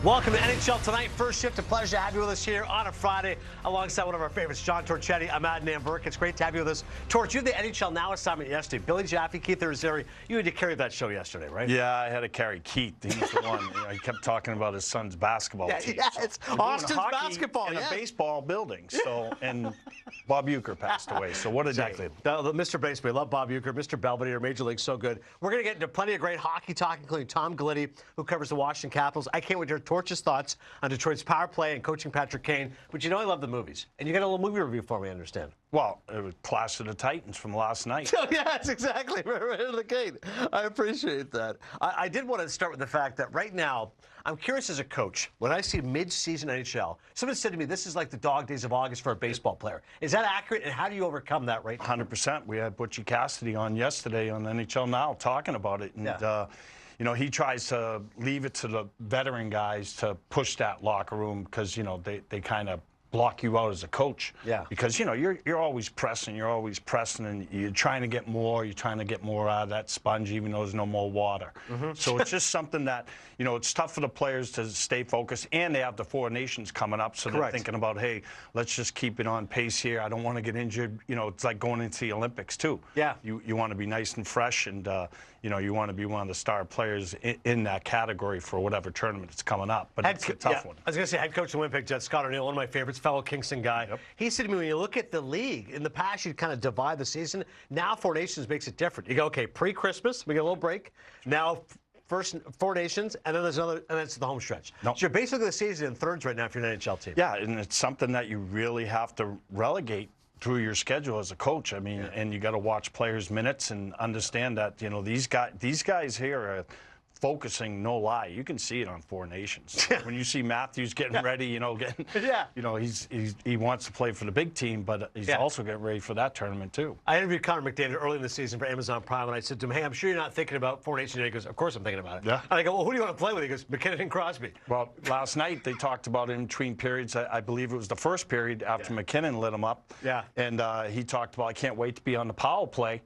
Welcome to NHL Tonight. First shift. A pleasure to have you with us here on a Friday alongside one of our favorites, John Torchetti. I'm Adnan Burke. It's great to have you with us. Torch, you had the NHL Now assignment yesterday. Billy Jaffe, Keith Irizarry, you had to carry that show yesterday, right? Yeah, I had to carry Keith. He's the one. He kept talking about his son's basketball team. Yeah, it's Austin's basketball. In a baseball building. So, and Bob Uecker passed away. So what a day. Mr. Baseball, love Bob Uecker, Mr. Belvedere, Major League, so good. We're going to get into plenty of great hockey talk, including Tom Gallitti, who covers the Washington Capitals. I can't wait to hear Torch's thoughts on Detroit's power play and coaching Patrick Kane. But you know I love the movies. And you got a little movie review for me, I understand. Well, it was Clash of the Titans from last night. Oh, yes, exactly. Right in the Kane. I appreciate that. I did want to start with the fact that right now, I'm curious as a coach, when I see mid-season NHL, someone said to me, this is like the dog days of August for a baseball player. Is that accurate, and how do you overcome that right now? 100%. We had Butchie Cassidy on yesterday on NHL Now talking about it. And, you know, he tries to leave it to the veteran guys to push that locker room because, you know, they kind of block you out as a coach. Yeah. Because, you know, you're always pressing, and you're trying to get more, out of that sponge even though there's no more water. So it's just something that, you know, it's tough for the players to stay focused, and they have the Four Nations coming up, so they're thinking about, hey, let's just keep it on pace here. I don't want to get injured. You know, it's like going into the Olympics too. Yeah. You want to be nice and fresh, and you know, you want to be one of the star players in that category for whatever tournament it's coming up. But it's a tough one. I was going to say, head coach of the Winnipeg Jets, Scott O'Neill, one of my favorites, fellow Kingston guy. Yep. He said to me, when you look at the league, in the past you'd kind of divide the season. Now Four Nations makes it different. You go, okay, pre-Christmas, we get a little break. Now first Four Nations, and then there's another, and it's the home stretch. So you're basically the season in thirds right now if you're an NHL team. Yeah, and it's something that you really have to relegate through your schedule as a coach. I mean, and you got to watch players' minutes and understand that, you know, these guys here are focusing, no lie. You can see it on Four Nations. When you see Matthews getting ready, you know, you know, he wants to play for the big team, but he's also getting ready for that tournament too. I interviewed Connor McDavid early in the season for Amazon Prime, and I said to him, hey, I'm sure you're not thinking about Four Nations. And he goes, of course I'm thinking about it. Yeah. And I go, well, who do you want to play with? He goes, McKinnon and Crosby. Well, last night they talked about in between periods. I believe it was the first period after McKinnon lit him up. Yeah. And he talked about, I can't wait to be on the power play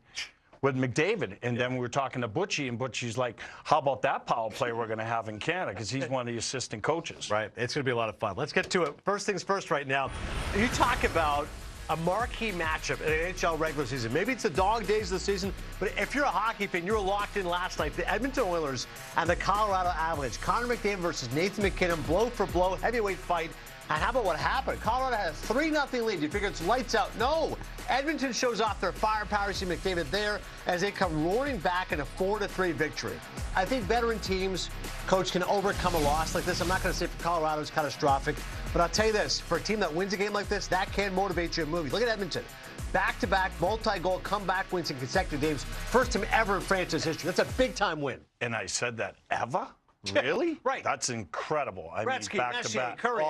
with McDavid. And then we were talking to Butchie, and Butchie's like, how about that power play we're going to have in Canada? Because he's one of the assistant coaches. Right. It's going to be a lot of fun. Let's get to it. First things first right now. You talk about a marquee matchup in an NHL regular season. Maybe it's the dog days of the season, but if you're a hockey fan, you were locked in last night. The Edmonton Oilers and the Colorado Avalanche. Connor McDavid versus Nathan MacKinnon, blow for blow, heavyweight fight. And how about what happened? Colorado had a 3-0 lead. You figure it's lights out. No. Edmonton shows off their firepower. You see McDavid there as they come roaring back in a 4-3 victory. I think veteran teams, coach, can overcome a loss like this. I'm not going to say for Colorado it's catastrophic, but I'll tell you this. For a team that wins a game like this, that can motivate you in movies. Look at Edmonton. Back-to-back, multi-goal comeback wins in consecutive games. First time ever in franchise history. That's a big-time win. And I said that, ever? Really? Right. That's incredible. I Gretzky, mean, back-to-back. Curry,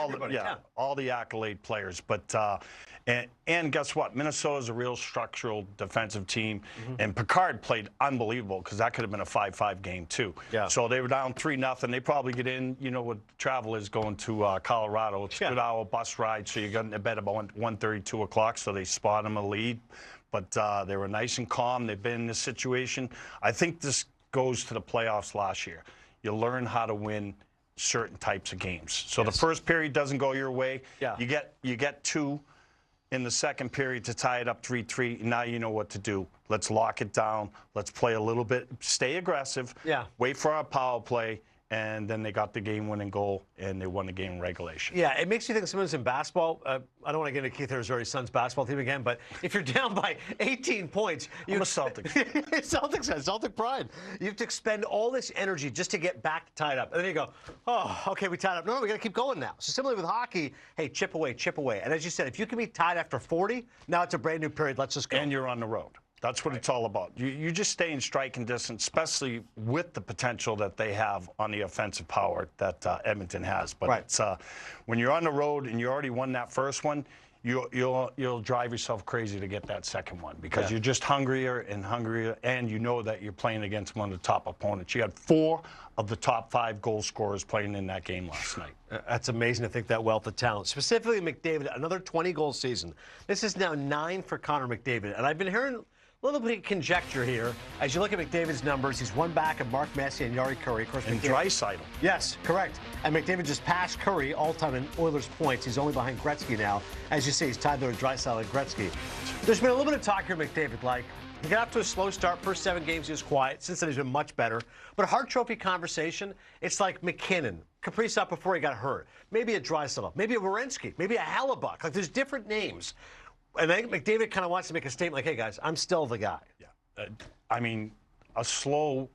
all the accolade players. But and guess what? Minnesota's a real structural defensive team, and Picard played unbelievable because that could have been a 5-5 game too. Yeah. So they were down 3-0. They probably get in. You know what travel is going to Colorado. It's a good hour bus ride, so you're getting to bed about 1:30, 2 o'clock. So they spot them a lead, but they were nice and calm. They've been in this situation. I think this goes to the playoffs last year. You learn how to win certain types of games. So the first period doesn't go your way. Yeah. You get two in the second period to tie it up 3-3. Now you know what to do. Let's lock it down. Let's play a little bit. Stay aggressive. Yeah. Wait for our power play. And then they got the game-winning goal, and they won the game in regulation. Yeah, it makes you think sometimes in basketball. I don't want to get into Keith Irizarry's son's basketball team again, but if you're down by 18 points, I'm a Celtic. Celtic pride. You have to expend all this energy just to get back tied up, and then you go, oh, okay, we tied up. No, we got to keep going now. So similarly with hockey, hey, chip away, chip away. And as you said, if you can be tied after 40, now it's a brand new period. Let's just go. And you're on the road. That's what it's all about. You just stay in striking distance, especially with the potential that they have on the offensive power that Edmonton has. But it's, when you're on the road and you already won that first one, you'll drive yourself crazy to get that second one because you're just hungrier and hungrier, and you know that you're playing against one of the top opponents. You had 4 of the top 5 goal scorers playing in that game last night. That's amazing to think that wealth of talent. Specifically McDavid, another 20-goal season. This is now 9 for Connor McDavid. And I've been hearing A little bit of conjecture here. As you look at McDavid's numbers, he's one back of Mark Messier and Jari Kurri. Of course, And Draisaitl. Yes, correct. And McDavid just passed Curry all-time in Oilers points. He's only behind Gretzky now. As you see, he's tied there with Draisaitl and Gretzky. There's been a little bit of talk here, McDavid, like, he got off to a slow start. First 7 games, he was quiet. Since then, he's been much better. But Hart Trophy conversation, it's like McKinnon, Kaprizov before he got hurt, maybe a Draisaitl, maybe a Werenski, maybe a Hellebuck. Like, there's different names. And I think McDavid kind of wants to make a statement like, hey, guys, I'm still the guy. Yeah. I mean, a slow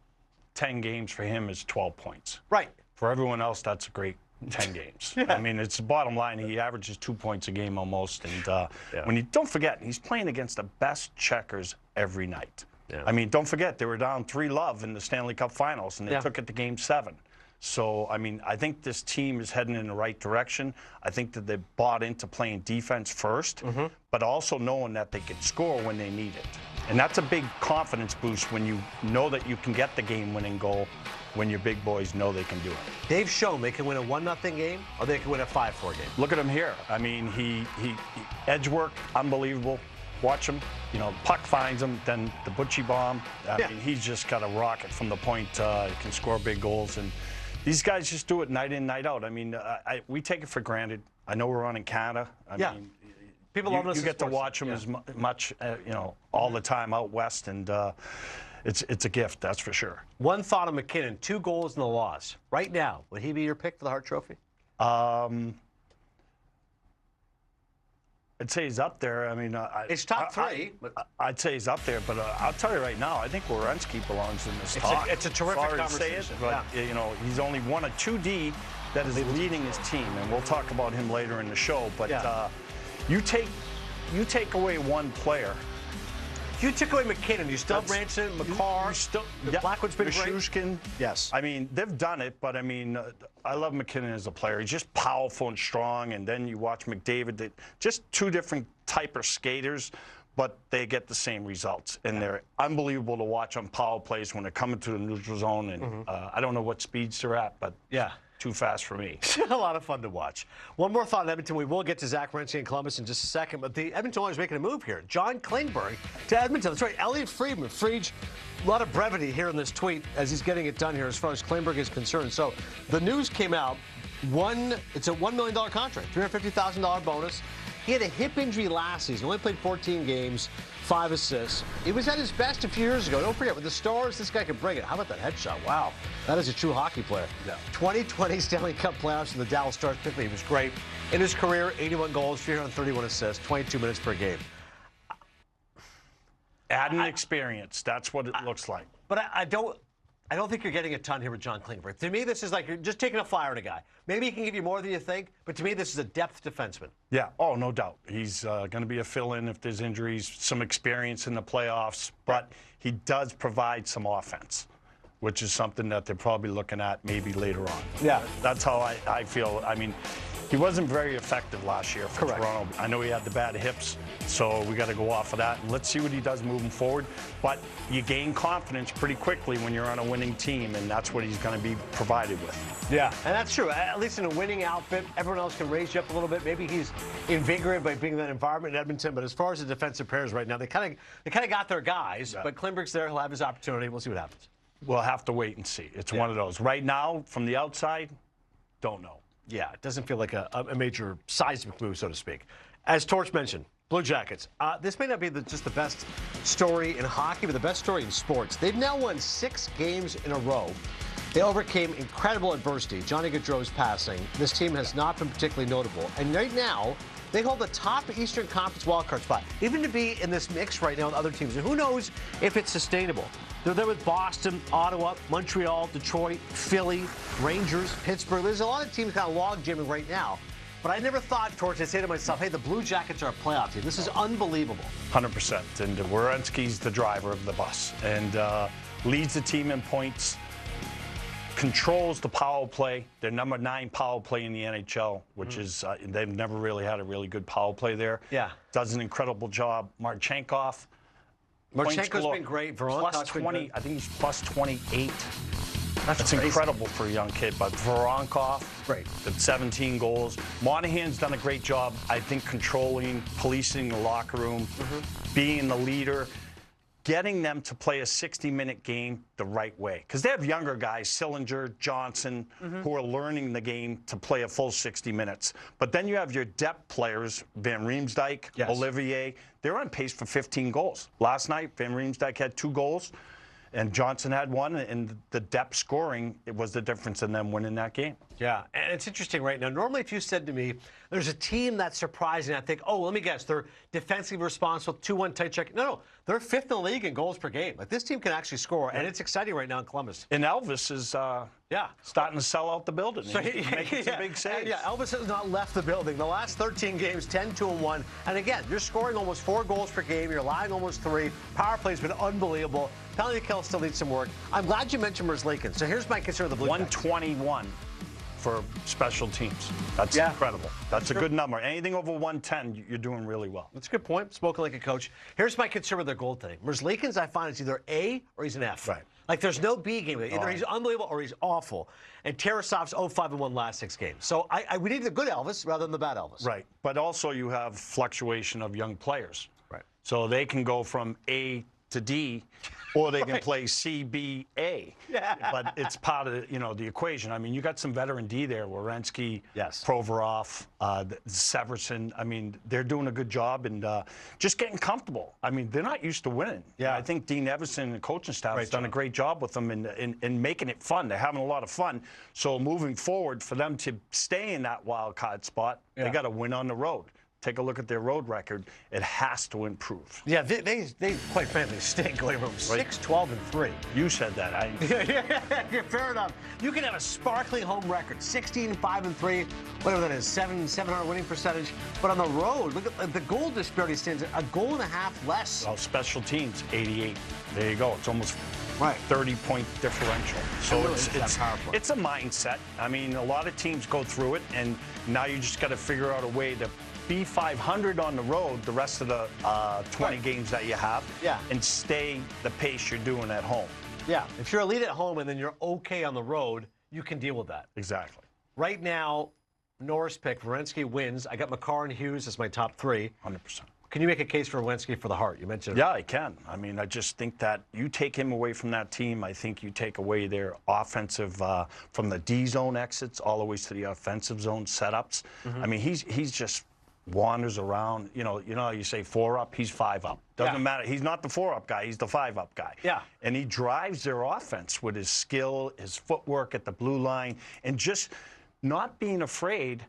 10 games for him is 12 points. Right. For everyone else, that's a great 10 games. Yeah. I mean, it's the bottom line. He averages 2 points a game almost. And when you don't forget, he's playing against the best checkers every night. Yeah. I mean, don't forget, they were down 3-0 in the Stanley Cup Finals, and they took it to Game 7. So, I mean, I think this team is heading in the right direction. I think that they bought into playing defense first, but also knowing that they could score when they need it. And that's a big confidence boost when you know that you can get the game-winning goal when your big boys know they can do it. They've shown they can win a 1-0 game or they can win a 5-4 game. Look at him here. I mean, he edge work, unbelievable. Watch him. You know, puck finds him, then the Butchie bomb. I mean, he's just got a rocket from the point. He can score big goals. And these guys just do it night in, night out. I mean, we take it for granted. I know we're on in Canada. I mean, people love you get to watch them as much, you know, all the time out west, and it's a gift, that's for sure. One thought on McKinnon, 2 goals in the loss. Right now, would he be your pick for the Hart Trophy? I'd say he's up there. I mean, it's top 3. I'd say he's up there, but I'll tell you right now, I think Werenski belongs in this talk. It's a terrific conversation. But, you know, he's only one of 2 D that is leading his team, and we'll talk about him later in the show. But you take away one player. You took away McKinnon. You still have Ranson, McCarr. Blackwood's been great. Yes. I mean, they've done it, but I mean, I love McKinnon as a player. He's just powerful and strong. And then you watch McDavid. Just 2 different type of skaters, but they get the same results. And they're unbelievable to watch on power plays when they're coming to the neutral zone. And I don't know what speeds they're at, but too fast for me. A lot of fun to watch. One more thought on Edmonton. We will get to Zach Werenski and Columbus in just a second, but the Edmonton Oilers making a move here. John Klingberg to Edmonton. That's right, Elliot Friedman. Friedge, a lot of brevity here in this tweet as he's getting it done here as far as Klingberg is concerned. So the news came out. It's a $1 million contract, $350,000 bonus. He had a hip injury last season, only played 14 games, 5 assists. He was at his best a few years ago. Don't forget, with the Stars, this guy can bring it. How about that headshot? Wow, that is a true hockey player. 2020 Stanley Cup playoffs for the Dallas Stars, particularly, he was great. In his career, 81 goals, 331 assists, 22 minutes per game. Adding experience, that's what it looks like. But I don't think you're getting a ton here with John Klingberg. To me, this is like you're just taking a flyer on a guy. Maybe he can give you more than you think, but to me, this is a depth defenseman. Yeah, oh, no doubt. He's going to be a fill-in if there's injuries, some experience in the playoffs, but he does provide some offense, which is something that they're probably looking at maybe later on. Yeah. That's how I feel. I mean, he wasn't very effective last year for Toronto. I know he had the bad hips, so we got to go off of that. And let's see what he does moving forward. But you gain confidence pretty quickly when you're on a winning team, and that's what he's going to be provided with. Yeah, and that's true. At least in a winning outfit, everyone else can raise you up a little bit. Maybe he's invigorated by being in that environment in Edmonton. But as far as the defensive pairs right now, they kind of got their guys. But Klingberg's there. He'll have his opportunity. We'll see what happens. We'll have to wait and see. It's one of those. Right now, from the outside, don't know. Yeah, it doesn't feel like a major seismic move, so to speak. As Torch mentioned, Blue Jackets. This may not be just the best story in hockey, but the best story in sports. They've now won 6 games in a row. They overcame incredible adversity. Johnny Gaudreau's passing. This team has not been particularly notable. And right now, they hold the top Eastern Conference wildcard spot. Even to be in this mix right now with other teams. And who knows if it's sustainable. They're there with Boston, Ottawa, Montreal, Detroit, Philly, Rangers, Pittsburgh. There's a lot of teams kind of log-jamming right now. But I never thought, Torch, I'd say to myself, hey, the Blue Jackets are a playoff team. This is unbelievable. 100%. And Werenski's the driver of the bus and leads the team in points, controls the power play. They're number 9 power play in the NHL, which is, they've never really had a really good power play there. Yeah. Does an incredible job. Marchenko's been great. Plus 20, I think he's plus 28. That's crazy. incredible for a young kid. But Voronkov, great. Got 17 goals. Monahan's done a great job, I think, controlling, policing the locker room, being the leader. getting them to play a 60-minute game the right way. Because they have younger guys, Sillinger, Johnson, who are learning the game to play a full 60 minutes. But then you have your depth players, Van Riemsdyk, Olivier. They're on pace for 15 goals. Last night, Van Riemsdyk had 2 goals, and Johnson had 1, and the depth scoring, it was the difference in them winning that game. Yeah, and it's interesting right now. Normally, if you said to me, there's a team that's surprising, I think, oh, let me guess, they're defensively responsible, 2-1 tight check. No, they're 5th in the league in goals per game. Like, this team can actually score, and it's exciting right now in Columbus. And Elvis is starting to sell out the building. So He's making some big saves. Yeah, Elvis has not left the building. The last 13 games, 10-2-1. And again, you're scoring almost 4 goals per game. You're allowing almost 3. Power play's been unbelievable. Penalty kill still needs some work. I'm glad you mentioned Merzlikins. So here's my concern of the Blue Jackets. 121 for special teams. That's incredible. That's a good number. Anything over 110, you're doing really well. That's a good point. Spoken like a coach. Here's my concern with their goaltending. Merzlikins, I find, is either A or he's an F. Right. Like, there's no B game. Either he's unbelievable or he's awful. And Tarasov's 0-5-1 last 6 games. So we need the good Elvis rather than the bad Elvis. Right. But also you have fluctuation of young players. Right. So they can go from A to D, or they can play C, B, A. Yeah. But it's part of the equation. I mean, you got some veteran D there, Werenski, Provorov, Severson. I mean, they're doing a good job and just getting comfortable. I mean, they're not used to winning. Yeah. I think Dean Evison and the coaching staff has done a great job with them in making it fun. They're having a lot of fun. So moving forward, for them to stay in that wild card spot, they got to win on the road. Take a look at their road record. It has to improve. Yeah, they quite frankly stink going from 6-12-3. You said that. Yeah, fair enough. You can have a sparkling home record, 16-5-3, whatever that is, 700 winning percentage. But on the road, look at the goal disparity stands at 1.5 goals less. Well, special teams, 88. There you go. It's almost 30-point differential. So it's a mindset. I mean, a lot of teams go through it, and now you just got to figure out a way to be 500 on the road the rest of the 20 games that you have and stay the pace you're doing at home. Yeah, if you're elite at home and then you're okay on the road, you can deal with that. Exactly. Right now, Norris pick, Werenski wins. I got Makar and Hughes as my top 3. 100%. Can you make a case for Werenski for the Hart? You mentioned it. Yeah, I can. I mean, I just think that you take him away from that team, I think you take away their offensive, from the D zone exits all the way to the offensive zone setups. I mean, he's just wanders around. You know how you say 4 up, he's 5 up. Doesn't matter. He's not the 4 up guy, he's the 5 up guy. Yeah. And he drives their offense with his skill, his footwork at the blue line, and just not being afraid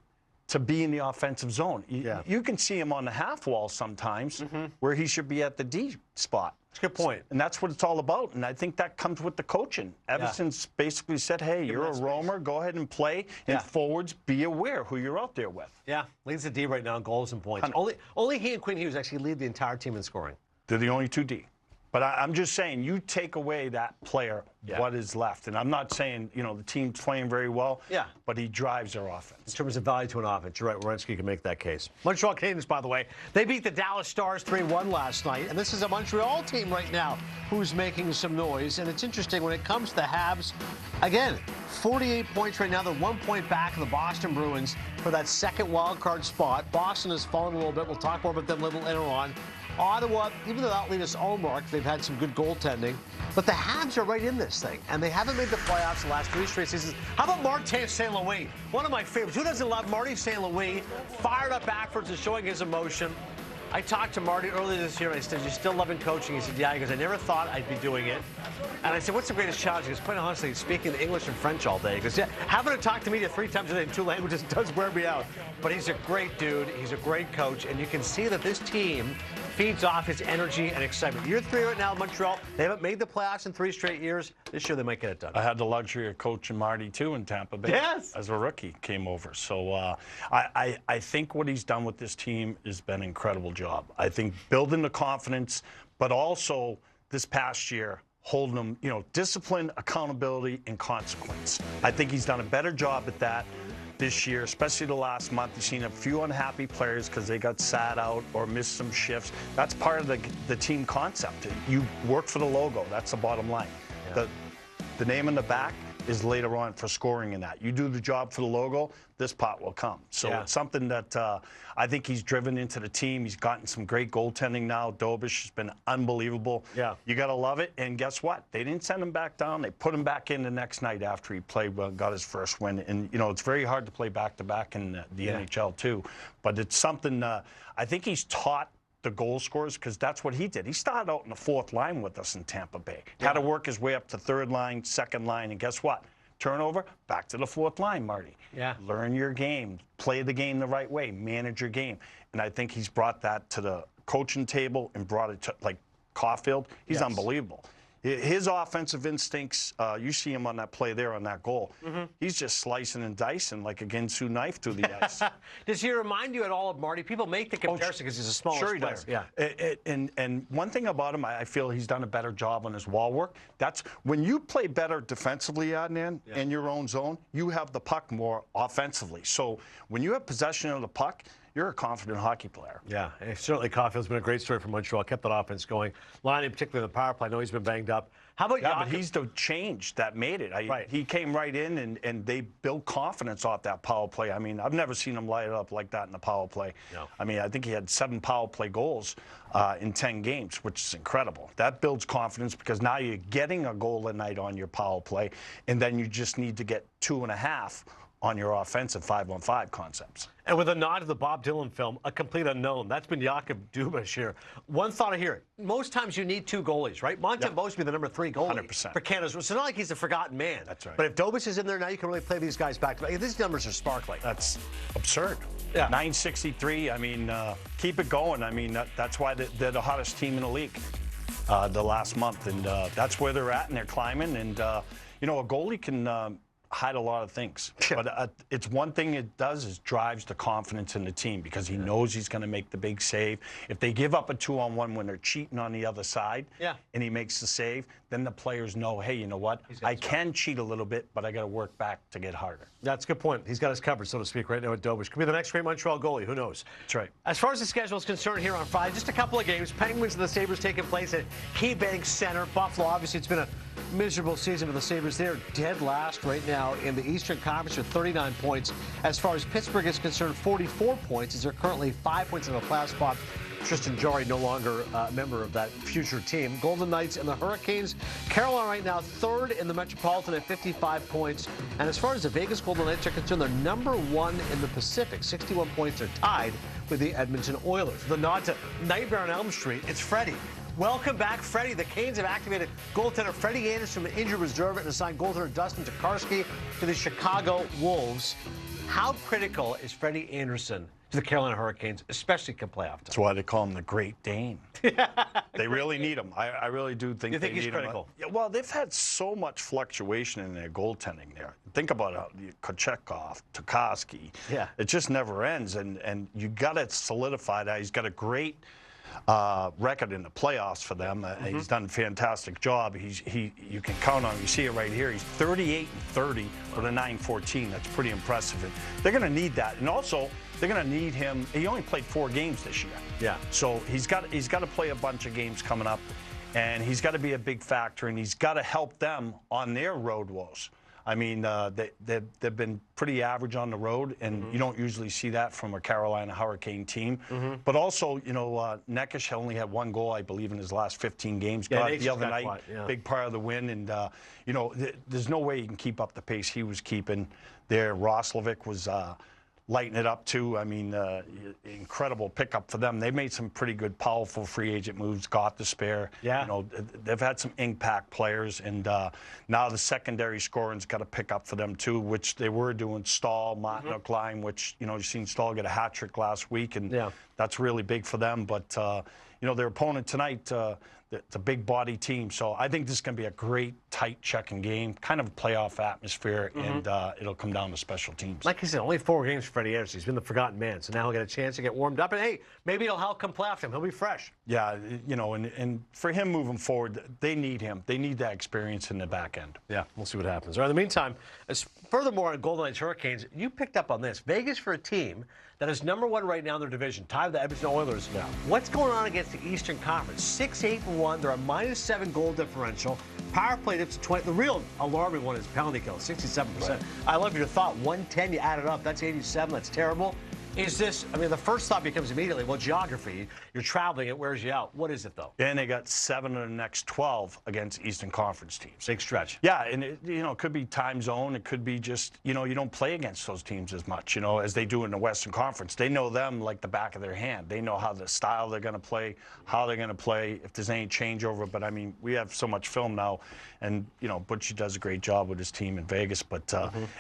to be in the offensive zone. You can see him on the half wall sometimes where he should be at the D spot. That's a good point. And that's what it's all about. And I think that comes with the coaching. Everson's basically said, hey, you're a roamer. Go ahead and play. And forwards, be aware who you're out there with. Yeah, leads the D right now in goals and points. Only he and Quinn Hughes actually lead the entire team in scoring. They're the only 2 D. But I'm just saying, you take away that player, what is left? And I'm not saying, the team's playing very well, but he drives their offense. In terms of value to an offense, you're right, Werenski can make that case. Montreal Canadiens, by the way, they beat the Dallas Stars 3-1 last night, and this is a Montreal team right now who's making some noise. And it's interesting, when it comes to the Habs, again, 48 points right now. They're 1 point back of the Boston Bruins for that second wild card spot. Boston has fallen a little bit. We'll talk more about them a little later on. Ottawa, even though that lead us Allmark, they've had some good goaltending. But the Habs are right in this thing, and they haven't made the playoffs the last 3 straight seasons. How about Martin St. Louis? One of my favorites. Who doesn't love Marty St. Louis? Fired up afterwards and showing his emotion. I talked to Marty earlier this year, and I said, "You still loving coaching?" He said, "Yeah." He goes, "I never thought I'd be doing it." And I said, "What's the greatest challenge?" He goes, "Quite honestly, speaking English and French all day." He goes, "Yeah, having to talk to media 3 times a day in 2 languages does wear me out." But he's a great dude. He's a great coach, and you can see that this team feeds off his energy and excitement. Year 3 right now in Montreal. They haven't made the playoffs in 3 straight years. This year they might get it done. I had the luxury of coaching Marty, too, in Tampa Bay. Yes. As a rookie, came over. So I think what he's done with this team has been an incredible job. I think building the confidence, but also this past year, holding them, discipline, accountability, and consequence. I think he's done a better job at that this year, especially the last month. You've seen a few unhappy players because they got sat out or missed some shifts. That's part of the team concept. You work for the logo. That's the bottom line. The name in the back, is later on for scoring in that. You do the job for the logo, this pot will come. So it's something that I think he's driven into the team. He's gotten some great goaltending now. Dobish has been unbelievable. Yeah. You got to love it. And guess what? They didn't send him back down. They put him back in the next night after he played well, got his first win. And, you know, it's very hard to play back-to-back in the NHL too. But it's something I think he's taught the goal scorers, because that's what he did. He started out in the fourth line with us in Tampa Bay. Had to work his way up to third line, second line, and guess what? Turnover, back to the fourth line, Marty. Yeah. Learn your game. Play the game the right way. Manage your game. And I think he's brought that to the coaching table and brought it to, like, Caulfield. He's unbelievable. His offensive instincts, you see him on that play there on that goal. He's just slicing and dicing like a Ginsu knife through the ice. Does he remind you at all of Marty? People make the comparison because he's a smaller player. Sure he does. Yeah. And one thing about him, I feel he's done a better job on his wall work. That's when you play better defensively, Adnan, in your own zone, you have the puck more offensively. So when you have possession of the puck, you're a confident hockey player. Yeah, certainly Caulfield's been a great story for Montreal. Kept that offense going. Line in particular the power play. I know he's been banged up. How about but he's the change that made it. He came right in, and they built confidence off that power play. I mean, I've never seen him light it up like that in the power play. No. I mean, I think he had 7 power play goals in 10 games, which is incredible. That builds confidence because now you're getting a goal a night on your power play, and then you just need to get 2.5 on your offensive 5-on-5 concepts. And with a nod to the Bob Dylan film, A Complete Unknown, that's been Jakub Dubish here. One thought here, most times you need 2 goalies, right? Montembeault must be the number 3 goalie 100%. for Canada. So it's not like he's a forgotten man. That's right. But if Dubish is in there now, you can really play these guys back to back. These numbers are sparkling. That's absurd. Yeah. 963, I mean, keep it going. I mean, that's why they're the hottest team in the league the last month. And that's where they're at, and they're climbing. And, you know, a goalie can hide a lot of things. But it's one thing it does is drives the confidence in the team because he knows he's going to make the big save. If they give up a 2-on-1 when they're cheating on the other side and he makes the save, then the players know, hey, you know what? I can cheat a little bit, but I got to work back to get harder. That's a good point. He's got us covered, so to speak, right now with Dubish. Could be the next great Montreal goalie. Who knows? That's right. As far as the schedule is concerned here on Friday, just a couple of games. Penguins and the Sabres taking place at KeyBank Center. Buffalo, obviously, it's been a miserable season for the Sabres. They're dead last right now in the Eastern Conference with 39 points. As far as Pittsburgh is concerned, 44 points, as they're currently 5 points in the playoff spot. Tristan Jarry no longer a member of that future team. Golden Knights and the Hurricanes. Carolina right now 3rd in the Metropolitan at 55 points. And as far as the Vegas Golden Knights are concerned, they're number 1 in the Pacific. 61 points are tied with the Edmonton Oilers. The nod to Nightmare on Elm Street, it's Freddie. Welcome back, Freddie. The Canes have activated goaltender Freddie Anderson from the injured reserve and assigned goaltender Dustin Tokarski to the Chicago Wolves. How critical is Freddie Anderson to the Carolina Hurricanes, especially come playoff time? That's why they call him the Great Dane. They really need him. I really do think you think they he's need critical? him. Yeah, well, they've had so much fluctuation in their goaltending there. Think about Kochetkov, Tokarski. Yeah. It just never ends, and you got to solidify that. He's got a great record in the playoffs for them. He's done a fantastic job. You can count on him. You see it right here. He's 38-30 with a 9-14. That's pretty impressive. And they're going to need that. And also, they're going to need him. He only played 4 games this year. Yeah. So he's got to play a bunch of games coming up, and he's got to be a big factor, and he's got to help them on their road woes. I mean, they've been pretty average on the road, and you don't usually see that from a Carolina Hurricane team. But also, you know, Necas only had 1 goal, I believe, in his last 15 games. Got the other night, big part of the win. And, you know, there's no way you can keep up the pace he was keeping there. Roslovic was lighting it up, too. I mean, incredible pickup for them. They made some pretty good, powerful free agent moves, got the spare. Yeah. You know, they've had some impact players, and now the secondary scoring's got to pick up for them, too, which they were doing. Stahl, Martin line, which, you know, you've seen Stahl get a hat trick last week, and that's really big for them. But, you know, their opponent tonight, it's a big body team. So I think this is going to be a great, tight checking game, kind of a playoff atmosphere, and it'll come down to special teams. Like I said, only 4 games for Freddie Anderson. He's been the forgotten man. So now he'll get a chance to get warmed up. And, hey, maybe it'll help come playoff time. He'll be fresh. Yeah, you know, and for him moving forward, they need him. They need that experience in the back end. Yeah, we'll see what happens. All right, in the meantime, furthermore on Golden Knights Hurricanes, you picked up on this. Vegas for a team that is number 1 right now in their division, tied with the Edmonton Oilers. What's going on against the Eastern Conference? 6-8-1. They're a -7 goal differential. Power play dips to 20. The real alarming one is penalty kill, 67%. Right. I love your thought. 110, you add it up. That's 87. That's terrible. Is this, I mean, the first thought becomes immediately, well, geography, you're traveling, it wears you out. What is it, though? And they got 7 of the next 12 against Eastern Conference teams. Big stretch. Yeah, and it, it could be time zone. It could be just, you don't play against those teams as much, as they do in the Western Conference. They know them like the back of their hand. They know how the style they're going to play, how they're going to play, if there's any changeover. But, I mean, we have so much film now, and, Butchie does a great job with his team in Vegas. But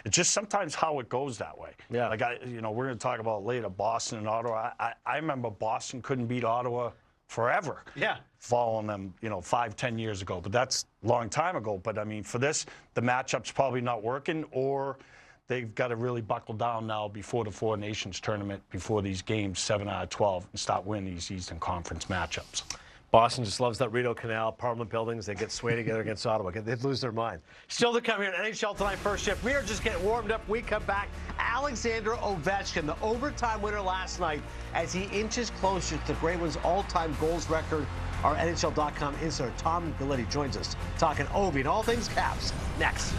it's just sometimes how it goes that way. Yeah. Like, we're going to talk about later, Boston and Ottawa. I remember Boston couldn't beat Ottawa forever. Yeah. Following them, 5-10 years ago. But that's a long time ago. But, I mean, for this, the matchup's probably not working, or they've got to really buckle down now before the Four Nations tournament, before these games, 7 out of 12, and start winning these Eastern Conference matchups. Boston just loves that Rideau Canal, Parliament buildings. They get swayed together against Ottawa. They'd lose their mind. Still to come here in NHL Tonight First Shift. We are just getting warmed up. We come back. Alexander Ovechkin, the overtime winner last night, as he inches closer to the Great One's all-time goals record. Our NHL.com insider Tom Gulitti joins us, talking Ovi and all things Caps. Next.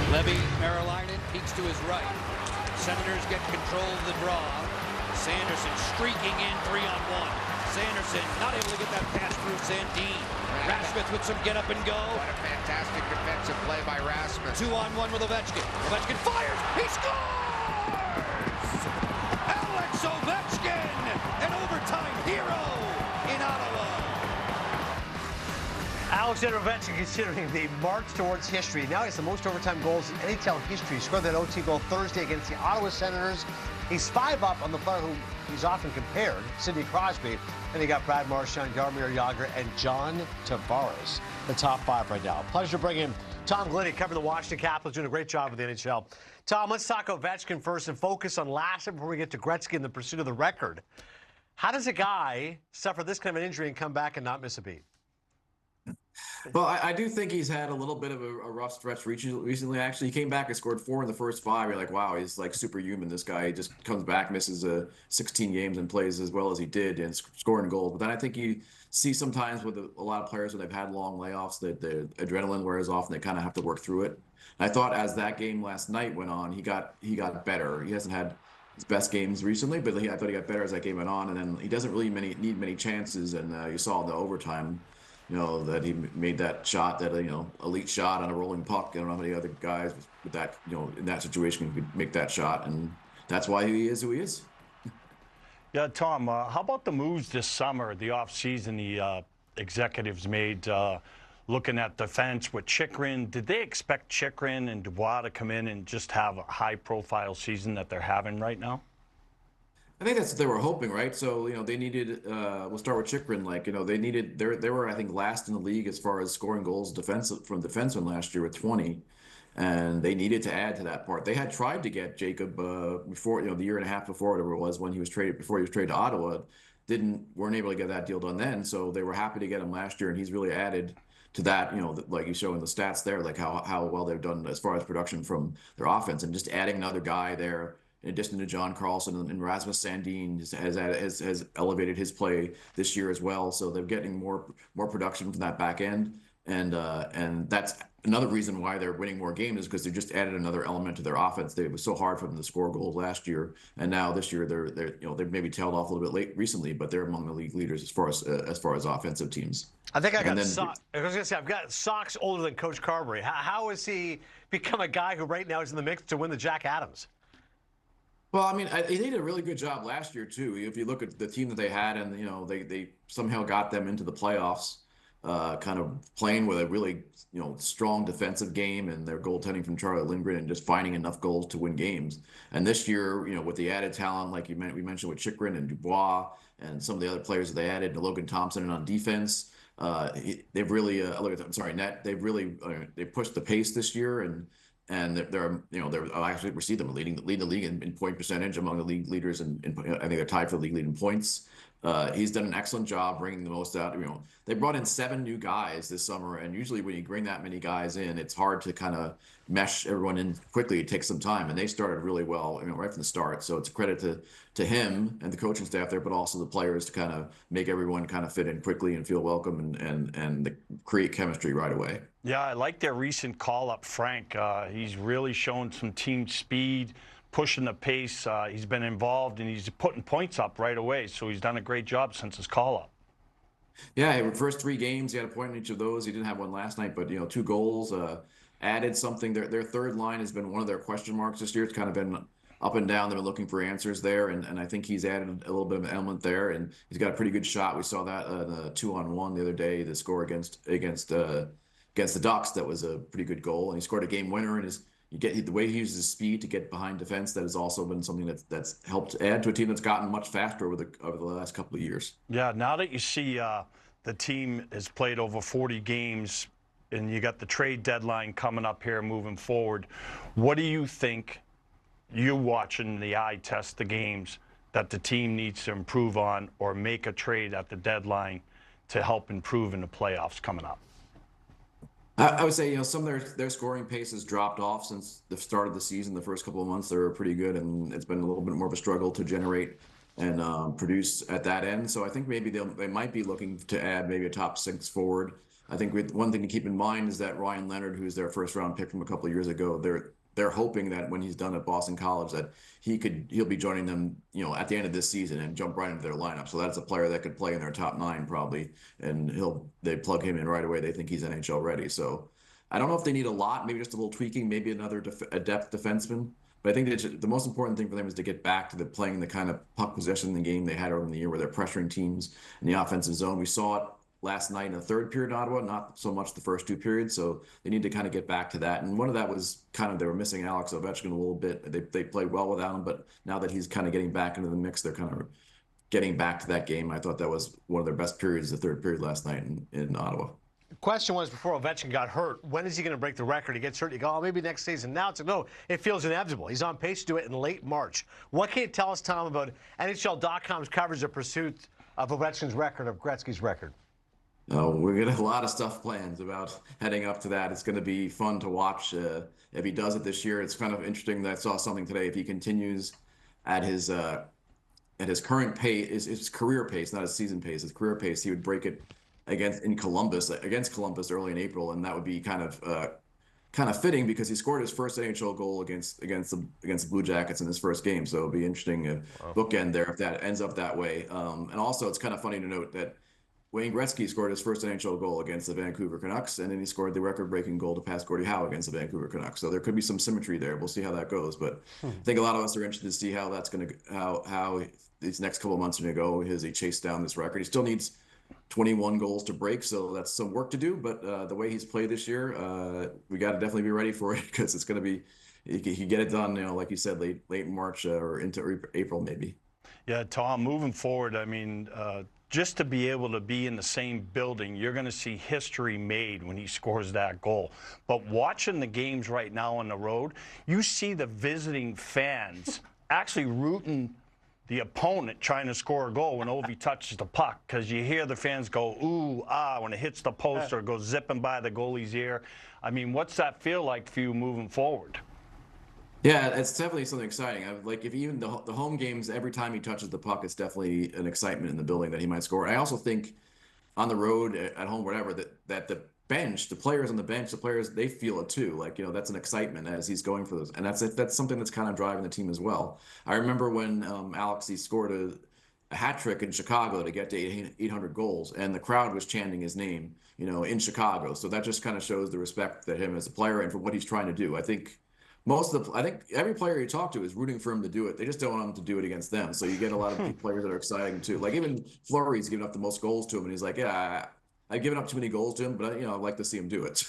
Levy, Marilainen peeks to his right. Senators get control of the draw. Sanderson streaking in 3-on-1. Sanderson not able to get that pass through Sandin. Rasmus with some get up and go. What a fantastic defensive play by Rasmus. 2-on-1 with Ovechkin. Ovechkin fires. He scores! Alex Ovechkin, an overtime hero in Ottawa. Alexander Ovechkin considering the march towards history. Now he has the most overtime goals in NHL history. He scored that OT goal Thursday against the Ottawa Senators. He's 5 up on the player who he's often compared, Sidney Crosby. And he got Brad Marchand, Jaromir Jagr, and John Tavares, the top 5 right now. Pleasure to bring in Tom Gulitti, covering the Washington Capitals, doing a great job with the NHL. Tom, let's talk Ovechkin first and focus on last night before we get to Gretzky in the pursuit of the record. How does a guy suffer this kind of an injury and come back and not miss a beat? Well, I do think he's had a little bit of a rough stretch recently. Actually, he came back and scored 4 in the first 5. You're like, wow, he's like superhuman. This guy, he just comes back, misses 16 games and plays as well as he did and scoring goals. But then I think you see sometimes with a lot of players when they've had long layoffs that the adrenaline wears off and they kind of have to work through it. And I thought as that game last night went on, he got better. He hasn't had his best games recently, but I thought he got better as that game went on. And then he doesn't really need many chances. And you saw in the overtime, that he made that shot, that, elite shot on a rolling puck. I don't know how many other guys with that, in that situation could make that shot. And that's why he is who he is. Yeah, Tom, how about the moves this summer, the offseason the executives made looking at defense with Chychrun? Did they expect Chychrun and Dubois to come in and just have a high-profile season that they're having right now? I think that's what they were hoping, right? So, they needed, we'll start with Chychrun, they needed, they were, I think, last in the league as far as scoring goals from defensemen last year with 20, and they needed to add to that part. They had tried to get Jacob before, the year and a half before, whatever it was, when he was traded, before he was traded to Ottawa, weren't able to get that deal done then, so they were happy to get him last year, and he's really added to that, like you show in the stats there, like how well they've done as far as production from their offense, and just adding another guy there, in addition to John Carlson and Rasmus Sandin has elevated his play this year as well. So they're getting more production from that back end, and that's another reason why they're winning more games, is because they just added another element to their offense. It was so hard for them to score goals last year, and now this year they've maybe tailed off a little bit late recently, but they're among the league leaders as far as offensive teams. I think I was going to say, I've got socks older than Coach Carberry. How has he become a guy who right now is in the mix to win the Jack Adams? Well, I mean, they did a really good job last year too. If you look at the team that they had, and they somehow got them into the playoffs, kind of playing with a really strong defensive game, and their goaltending from Charlie Lindgren, and just finding enough goals to win games. And this year, with the added talent, like we mentioned with Chychrun and Dubois, and some of the other players that they added, and Logan Thompson, and on defense, they've really net. They've really they pushed the pace this year, and they're actually we see them leading the league in point percentage among the league leaders, and I think they're tied for the league lead in points. He's done an excellent job bringing the most out. You know, they brought in 7 new guys this summer, and usually when you bring that many guys in, it's hard to kind of mesh everyone in quickly. It takes some time, and they started really well, you know, right from the start. So it's a credit to him and the coaching staff there, but also the players to kind of make everyone kind of fit in quickly and feel welcome and create chemistry right away. Yeah, I like their recent call-up, Frank. He's really shown some team speed, pushing the pace. He's been involved, and he's putting points up right away. So he's done a great job since his call-up. Yeah, first 3 games, he had a point in each of those. He didn't have one last night, but, you know, 2 goals, added something. Their third line has been one of their question marks this year. It's kind of been up and down. They've been looking for answers there, and I think he's added a little bit of an element there, and he's got a pretty good shot. We saw that the 2-on-1 the other day, the score against the Ducks. That was a pretty good goal, and he scored a game winner. And the way he uses his speed to get behind defense, that has also been something that's helped add to a team that's gotten much faster over the last couple of years. Yeah, now that you see the team has played over 40 games, and you got the trade deadline coming up here moving forward, what do you think, you watching the eye test the games, that the team needs to improve on or make a trade at the deadline to help improve in the playoffs coming up? I would say, you know, some of their scoring pace has dropped off since the start of the season. The first couple of months, they were pretty good, and it's been a little bit more of a struggle to generate and produce at that end. So I think maybe they might be looking to add maybe a top 6 forward. I think one thing to keep in mind is that Ryan Leonard, who's their first round pick from a couple of years ago, they're hoping that when he's done at Boston College, that he'll be joining them, you know, at the end of this season and jump right into their lineup. So that's a player that could play in their top 9 probably, and they plug him in right away. They think he's NHL ready. So I don't know if they need a lot, maybe just a little tweaking, maybe another a depth defenseman. But I think that the most important thing for them is to get back to playing the kind of puck possession in the game they had earlier in the year, where they're pressuring teams in the offensive zone. We saw it last night in the third period in Ottawa, not so much the first 2 periods. So they need to kind of get back to that. And one of that was kind of they were missing Alex Ovechkin a little bit. They played well without him, but now that he's kind of getting back into the mix, they're kind of getting back to that game. I thought that was one of their best periods, the third period last night in Ottawa. The question was, before Ovechkin got hurt, when is he going to break the record? He gets hurt, you go, oh, maybe next season. Now it's no, it feels inevitable. He's on pace to do it in late March. What can you tell us, Tom, about NHL.com's coverage of pursuit of Ovechkin's record, of Gretzky's record? We're going to have a lot of stuff planned about heading up to that. It's going to be fun to watch if he does it this year. It's kind of interesting that I saw something today. If he continues at his current pace, his career pace, not his season pace, his career pace, he would break it against Columbus early in April, and that would be kind of fitting because he scored his first NHL goal against the Blue Jackets in his first game. So it'll be interesting bookend there if that ends up that way. And also, it's kind of funny to note that Wayne Gretzky scored his first NHL goal against the Vancouver Canucks, and then he scored the record-breaking goal to pass Gordie Howe against the Vancouver Canucks. So there could be some symmetry there. We'll see how that goes. But I think a lot of us are interested to see how that's going to how these next couple of months are going to go as he chased down this record. He still needs 21 goals to break, so that's some work to do. But the way he's played this year, we got to definitely be ready for it because it's going to be he can get it done. You know, like you said, late March or into April maybe. Yeah, Tom. Moving forward, I mean. Just to be able to be in the same building, you're going to see history made when he scores that goal. But watching the games right now on the road, you see the visiting fans actually rooting the opponent trying to score a goal when Ovi touches the puck, because you hear the fans go, ooh, ah, when it hits the post or goes zipping by the goalie's ear. I mean, what's that feel like for you moving forward? Yeah, it's definitely something exciting. Like if even the home games, every time he touches the puck, it's definitely an excitement in the building that he might score. I also think on the road, at home, whatever, that the bench, the players on the bench, they feel it too. Like, you know, that's an excitement as he's going for those, and that's something that's kind of driving the team as well. I remember when Alex, he scored a hat trick in Chicago to get to 800 goals, and the crowd was chanting his name, you know, in Chicago. So that just kind of shows the respect that him as a player and for what he's trying to do. I think every player you talk to is rooting for him to do it. They just don't want him to do it against them. So you get a lot of players that are exciting too. Like even Fleury's giving up the most goals to him, and he's like, "Yeah, I've given up too many goals to him, but I'd like to see him do it."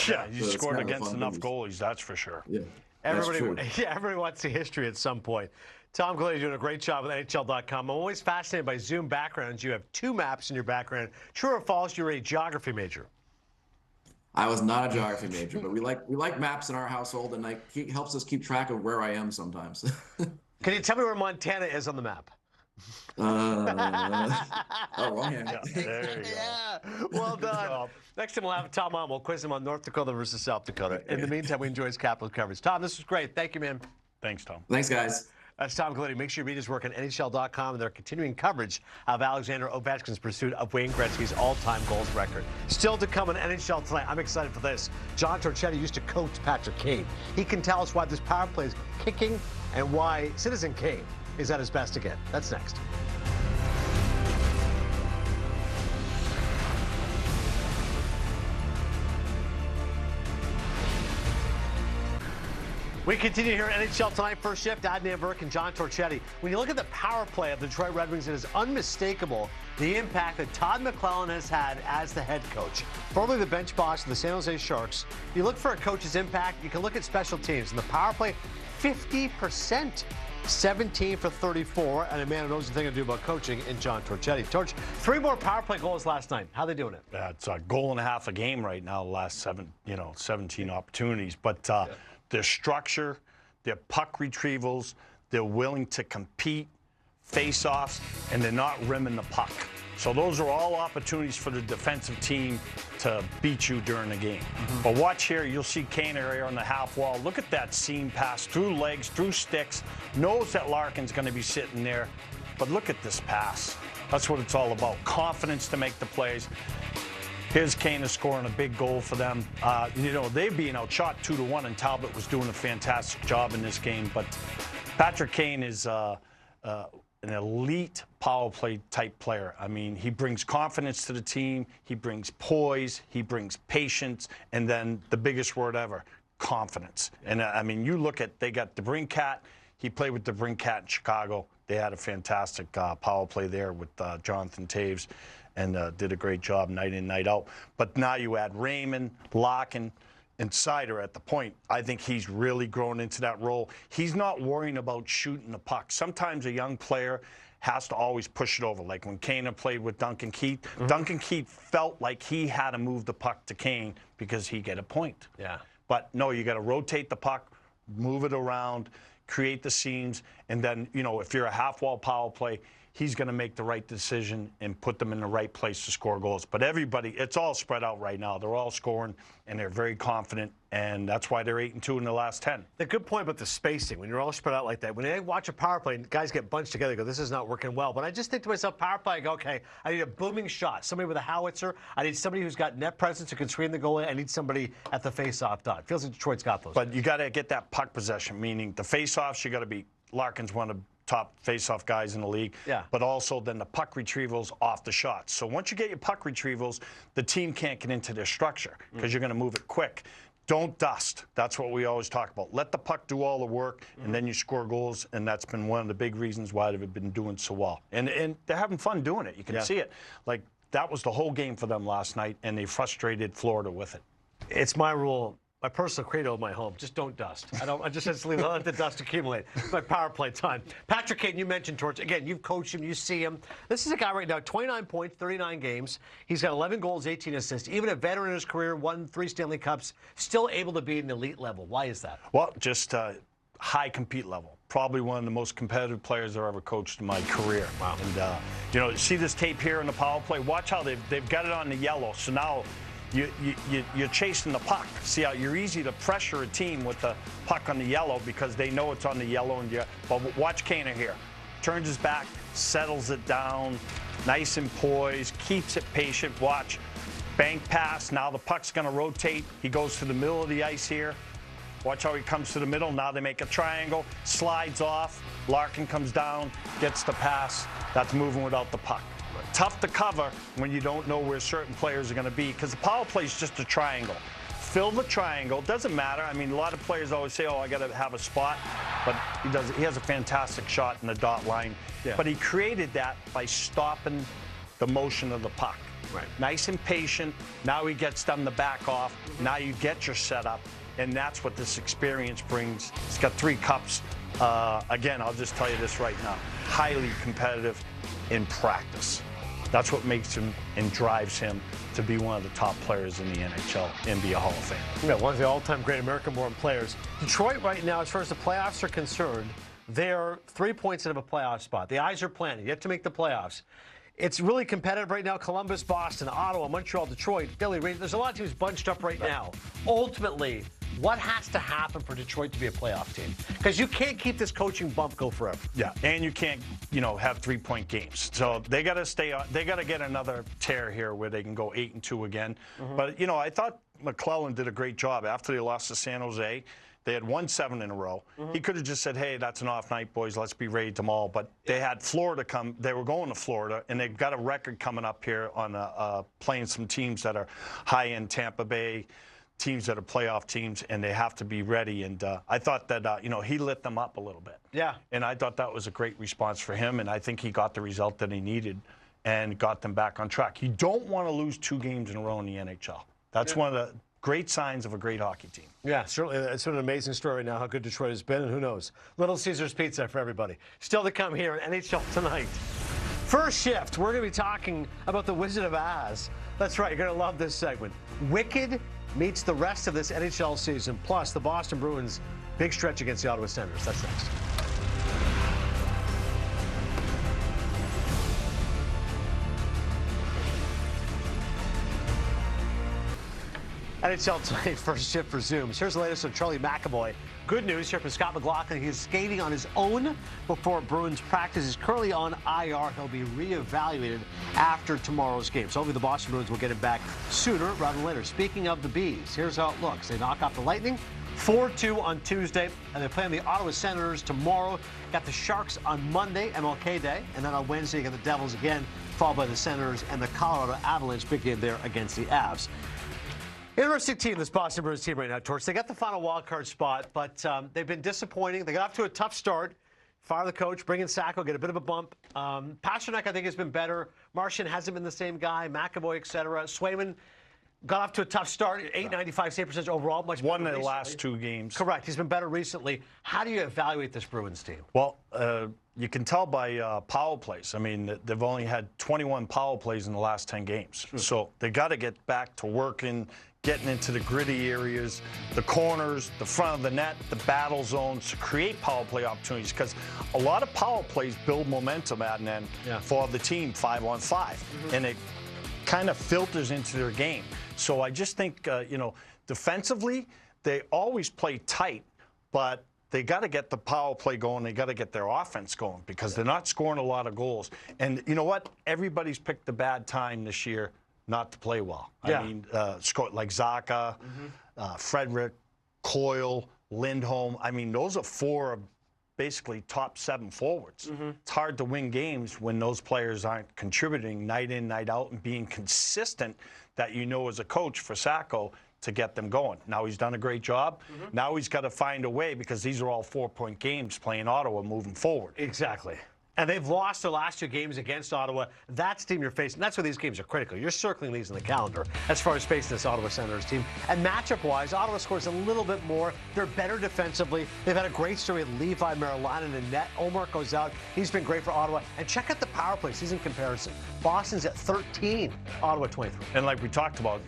Yeah, he scored against enough goalies, that's for sure. Yeah, everybody wants the history at some point. Tom Galea, doing a great job with NHL.com. I'm always fascinated by Zoom backgrounds. You have 2 maps in your background. True or false? You're a geography major. I was not a geography major, but we like maps in our household, and he helps us keep track of where I am sometimes. Can you tell me where Montana is on the map? Wrong hand. Yeah, there you go. Yeah, well done. Next time we'll have Tom on. We'll quiz him on North Dakota versus South Dakota. In the meantime, we enjoy his Capitals coverage. Tom, this was great. Thank you, man. Thanks, Tom. Thanks, guys. That's Tom Galletti. Make sure you read his work on NHL.com and their continuing coverage of Alexander Ovechkin's pursuit of Wayne Gretzky's all-time goals record. Still to come on NHL tonight. I'm excited for this. John Torchetti used to coach Patrick Kane. He can tell us why this power play is kicking and why Citizen Kane is at his best again. That's next. We continue here at NHL Tonight. First shift, Adnan Burke and John Torchetti. When you look at the power play of the Detroit Red Wings, it is unmistakable the impact that Todd McLellan has had as the head coach. Formerly the bench boss of the San Jose Sharks, you look for a coach's impact, you can look at special teams. And the power play, 50%. 17 for 34, and a man who knows the thing to do about coaching in John Torchetti. Torch, 3 more power play goals last night. How they doing it? It's a goal and a half a game right now, the last 17 opportunities. But their structure, their puck retrievals, they're willing to compete, face-offs, and they're not rimming the puck. So those are all opportunities for the defensive team to beat you during the game. But watch here, you'll see Kane here on the half wall. Look at that seam pass through legs, through sticks. Knows that Larkin's going to be sitting there. But look at this pass. That's what it's all about. Confidence to make the plays. Here's Kane is scoring a big goal for them. They're being outshot 2-1, and Talbot was doing a fantastic job in this game. But Patrick Kane is an elite power play type player. I mean, he brings confidence to the team, he brings poise, he brings patience, and then the biggest word ever, confidence. And I mean, you look at, they got DeBrincat, he played with DeBrincat in Chicago. They had a fantastic power play there with Jonathan Taves, and did a great job night in, night out. But now you add Raymond, Larkin, and Seider at the point. I think he's really grown into that role. He's not worrying about shooting the puck. Sometimes a young player has to always push it over. Like when Kane played with Duncan Keith, Duncan Keith felt like he had to move the puck to Kane because he get a point. Yeah. But no, you got to rotate the puck, move it around, create the seams, and then, if you're a half-wall power play, he's going to make the right decision and put them in the right place to score goals. But everybody, it's all spread out right now. They're all scoring, and they're very confident, and that's why they're 8-2 in the last 10. The good point about the spacing, when you're all spread out like that, when I watch a power play and guys get bunched together, I go, this is not working well. But I just think to myself, power play, I go, okay, I need a booming shot, somebody with a howitzer. I need somebody who's got net presence who can screen the goalie. I need somebody at the face-off dot. Feels like Detroit's got those. But you got to get that puck possession, meaning the face-offs, you got to be, Larkin's one of the top face-off guys in the league, but also then the puck retrievals off the shots. So once you get your puck retrievals, the team can't get into their structure because you're going to move it quick. Don't dust. That's what we always talk about. Let the puck do all the work, and then you score goals, and that's been one of the big reasons why they've been doing so well. And they're having fun doing it. You can see it. Like, that was the whole game for them last night, and they frustrated Florida with it. It's my rule. My personal credo in my home, just don't dust. I just leave let the dust accumulate. It's my power play time. Patrick Kane, you mentioned Torch. Again, you've coached him, you see him. This is a guy right now, 29 points, 39 games. He's got 11 goals, 18 assists. Even a veteran in his career, won 3 Stanley Cups, still able to be at an elite level. Why is that? Well, just high compete level. Probably one of the most competitive players I've ever coached in my career. Wow. And, see this tape here in the power play? Watch how they've got it on the yellow. So now you're chasing the puck. See how you're easy to pressure a team with the puck on the yellow because they know it's on the yellow. But watch Kaner here. Turns his back, settles it down, nice and poised, keeps it patient. Watch. Bank pass. Now the puck's going to rotate. He goes to the middle of the ice here. Watch how he comes to the middle. Now they make a triangle, slides off. Larkin comes down, gets the pass. That's moving without the puck. Tough to cover when you don't know where certain players are going to be because the power play is just a triangle. Fill the triangle. Doesn't matter. I mean, a lot of players always say, oh, I got to have a spot. But he has a fantastic shot in the dot line. Yeah. But he created that by stopping the motion of the puck. Right. Nice and patient. Now he gets them to back off. Now you get your setup. And that's what this experience brings. He's got 3 cups. Again, I'll just tell you this right now. Highly competitive in practice. That's what makes him and drives him to be one of the top players in the NHL and be a Hall of Fame. Yeah, one of the all-time great American-born players. Detroit right now, as far as the playoffs are concerned, They're 3 points out of a playoff spot. The eyes are planted. Yet to make the playoffs. It's really competitive right now. Columbus, Boston, Ottawa, Montreal, Detroit, Philly. There's a lot of teams bunched up right now. Ultimately, what has to happen for Detroit to be a playoff team? Because you can't keep this coaching bump go forever. Yeah, and you can't, have 3-point games. So they got to stay on. They got to get another tear here where they can go 8-2 again. But I thought McClellan did a great job after they lost to San Jose. They had won 7 in a row. He could have just said, hey, that's an off night, boys. Let's be ready tomorrow. But they had Florida come. They were going to Florida, and they've got a record coming up here on playing some teams that are high-end Tampa Bay, teams that are playoff teams, and they have to be ready. And I thought that, he lit them up a little bit. Yeah. And I thought that was a great response for him, and I think he got the result that he needed and got them back on track. You don't want to lose 2 games in a row in the NHL. That's one of the great signs of a great hockey team. Yeah, certainly. It's been an amazing story right now, how good Detroit has been, and who knows. Little Caesars Pizza for everybody. Still to come here on NHL Tonight. First shift, we're going to be talking about the Wizard of Oz. That's right, you're going to love this segment. Wicked meets the rest of this NHL season, plus the Boston Bruins' big stretch against the Ottawa Senators. That's next. NHL Tonight first shift resumes. Here's the latest on Charlie McAvoy. Good news here from Scott McLaughlin. He's skating on his own before Bruins practice. He's currently on IR. He'll be reevaluated after tomorrow's game. So hopefully the Boston Bruins will get him back sooner rather than later. Speaking of the Bees, here's how it looks. They knock off the Lightning 4-2 on Tuesday, and they play on the Ottawa Senators tomorrow. Got the Sharks on Monday, MLK Day, and then on Wednesday you got the Devils again, followed by the Senators and the Colorado Avalanche. Big game there against the Avs. Interesting team, this Boston Bruins team right now, Torch. They got the final wild card spot, but they've been disappointing. They got off to a tough start. Fire the coach, bring in Sacco, get a bit of a bump. Pasternak, I think, has been better. Martian hasn't been the same guy. McAvoy, etc. Swayman got off to a tough start. 895 save percentage overall, much better Won the recently. last 2 games. Correct. He's been better recently. How do you evaluate this Bruins team? Well, you can tell by power plays. I mean, they've only had 21 power plays in the last 10 games. So they got to get back to working, getting into the gritty areas, the corners, the front of the net, the battle zones to create power play opportunities, because a lot of power plays build momentum at an end for the team 5-on-5, and it kind of filters into their game. So I just think, defensively, they always play tight, but they got to get the power play going. They got to get their offense going, because they're not scoring a lot of goals. And you know what? Everybody's picked a bad time this year not to play well. Yeah. I mean, like Zacha, Frederick, Coyle, Lindholm. I mean, those are 4 basically top 7 forwards. It's hard to win games when those players aren't contributing night in, night out, and being consistent, that as a coach for Sacco, to get them going. Now he's done a great job. Now he's got to find a way, because these are all 4-point games playing Ottawa moving forward. Exactly. And they've lost their last 2 games against Ottawa. That's the team you're facing. That's why these games are critical. You're circling these in the calendar as far as facing this Ottawa Senators team. And matchup-wise, Ottawa scores a little bit more. They're better defensively. They've had a great story with Levi Marilainen in net. Omar goes out. He's been great for Ottawa. And check out the power play season comparison. Boston's at 13, Ottawa 23. And like we talked about,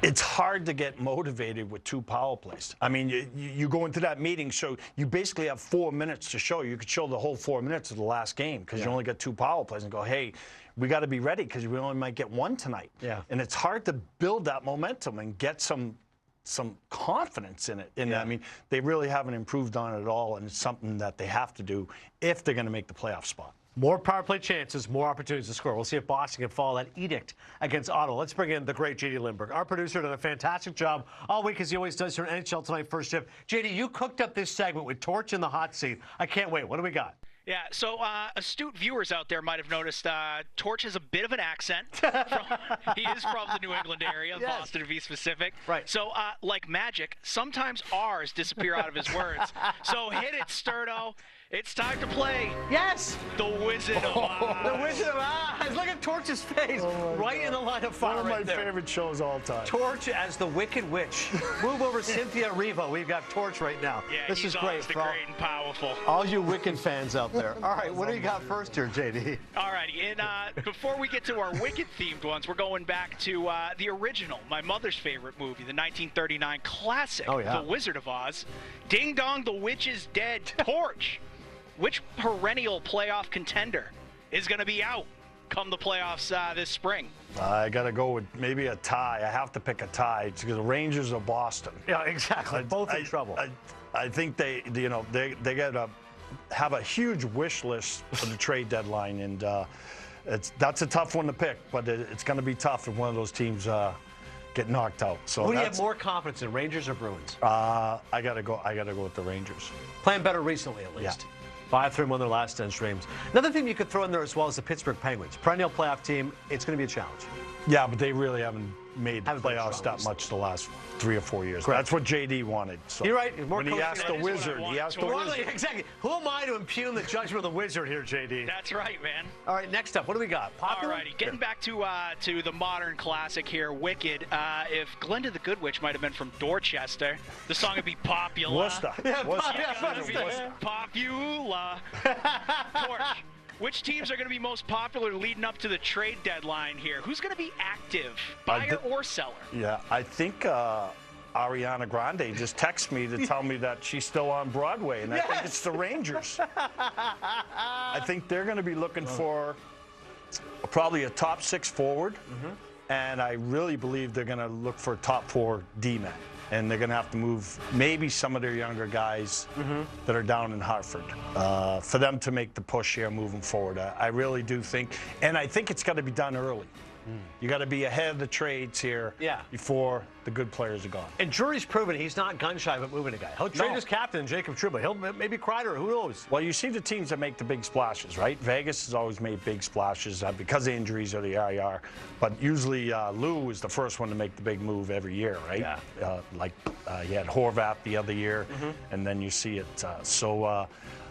it's hard to get motivated with 2 power plays. I mean, you go into that meeting, so you basically have 4 minutes to show. You could show the whole 4 minutes of the last game, because you only got 2 power plays, and go, hey, we got to be ready, because we only might get 1 tonight. Yeah. And it's hard to build that momentum and get some confidence in it. And I mean, they really haven't improved on it at all, and it's something that they have to do if they're going to make the playoff spot. More power play chances, more opportunities to score. We'll see if Boston can follow that edict against Ottawa. Let's bring in the great JD Lindberg. Our producer did a fantastic job all week, as he always does here on NHL Tonight First Shift. JD, you cooked up this segment with Torch in the hot seat. I can't wait. What do we got? Yeah, so astute viewers out there might have noticed Torch has a bit of an accent. He is from the New England area, Yes. Boston to be specific. Right. So, like magic, sometimes R's disappear out of his words. So hit it, Sturdo. It's time to play Yes. the Wizard of Oz. The Wizard of Oz. Look at Torch's face. Right in the line of fire. One of my right there. favorite shows all time. Torch as the Wicked Witch. Move over Cynthia Erivo. We've got Torch right now. Yeah, this he's is great. always the For great and powerful. all you Wicked fans out there. All right, what do you got first here, JD? All righty, and before we get to our Wicked-themed ones, we're going back to the original, my mother's favorite movie, the 1939 classic, The Wizard of Oz. Ding dong, the witch is dead. Torch. Which perennial playoff contender is going to be out come the playoffs this spring? I got to go with maybe a tie. I have to pick a tie because the Rangers are Boston. Yeah, exactly. Both in trouble. I think they got to have a huge wish list for the trade deadline, and that's a tough one to pick. But it's going to be tough if one of those teams get knocked out. So Who do you have more confidence in, Rangers or Bruins? I got to go with the Rangers. Playing better recently, at least. 5-3 won their last 10 streams. Another thing you could throw in there as well is the Pittsburgh Penguins. Perennial playoff team. It's going to be a challenge. Yeah, but they really haven't made the playoffs that much the last 3 or 4 years. Correct. That's what JD wanted. So You're right. More when he asked the Wizard, Exactly. Who am I to impugn the judgment of the Wizard here, JD? That's right, man. All right, next up, what do we got? Popular? All righty, getting back to the modern classic here, Wicked. If Glenda the Good Witch might have been from Dorchester, the song would be Popular. Worcester. Popular. Torch. Which teams are going to be most popular leading up to the trade deadline here? Who's going to be active, buyer or seller? Yeah, I think Ariana Grande just texted me to tell me that she's still on Broadway, and I think it's the Rangers. I think they're going to be looking for probably a top 6 forward, and I really believe they're going to look for a top 4 D-man. And they're going to have to move maybe some of their younger guys that are down in Hartford for them to make the push here moving forward. I really do think, and I think it's got to be done early. You got to be ahead of the trades here before the good players are gone. And Drury's proven he's not gun shy about moving a guy. He'll trade his captain, Jacob Trouba. He'll maybe Kreider, who knows? Well, you see the teams that make the big splashes, right? Vegas has always made big splashes because of injuries or the IR. But usually Lou is the first one to make the big move every year, right? Yeah. He had Horvat the other year, and then you see it.